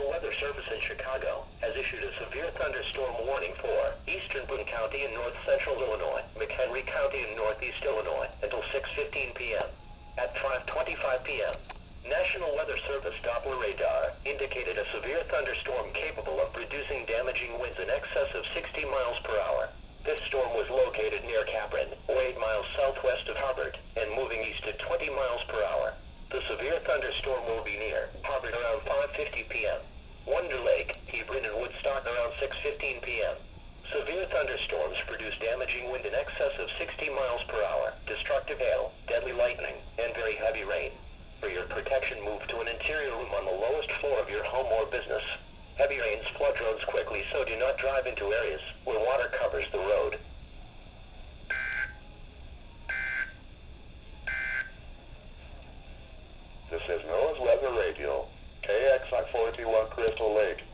National Weather Service in Chicago has issued a severe thunderstorm warning for eastern Boone County and north central Illinois, McHenry County and northeast Illinois until 6:15 p.m. At 5:25 p.m., National Weather Service Doppler radar indicated a severe thunderstorm capable of producing damaging winds in excess of 60 miles per hour. This storm was located near Capron, 8 miles southwest of Hubbard, and moving east at 20 miles per hour. The severe thunderstorm will be near Hubbard around 5:50 p.m. Wonder Lake, Hebron, and Woodstock around 6:15 p.m. Severe thunderstorms produce damaging wind in excess of 60 miles per hour, destructive hail, deadly lightning, and very heavy rain. For your protection, move to an interior room on the lowest floor of your home or business. Heavy rains flood roads quickly, so do not drive into areas where water covers the road. This is NOAA's Weather Radio, KXI-41 Crystal Lake.